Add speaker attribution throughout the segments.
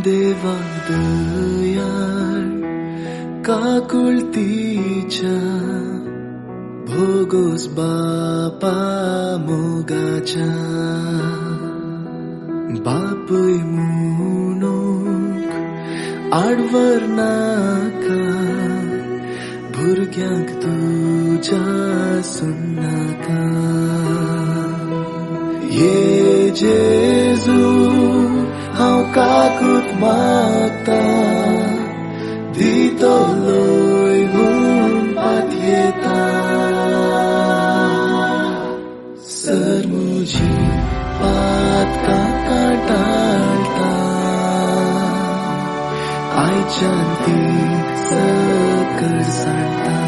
Speaker 1: देवा दयाळ काकुळतीच्या भोगोस बापा मोगाच्या बापय म्हणूक आडवर नाका भुरग्यांक तुज्या सुन्नाका ये जेजू हांव काकूत मागता दितो लोय म्हूण पातयेता सर म्हजी पातकां काटाळटा आयच्यान ती सकल सांडटा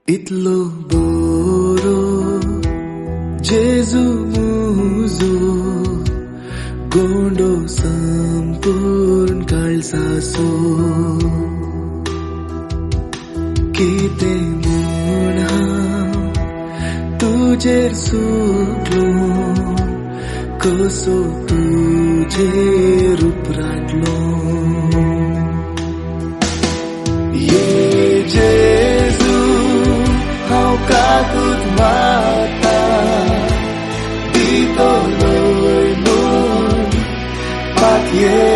Speaker 1: इतलो बरो जेजू मुजो गोंडो संपूर्ण काळजाचो कितें म्हूण हांव तुजेर सुकलो कसो तुजेर उपराटलो ये जेजू हांव काकूत मागता दितो लोय म्हूण पातयेता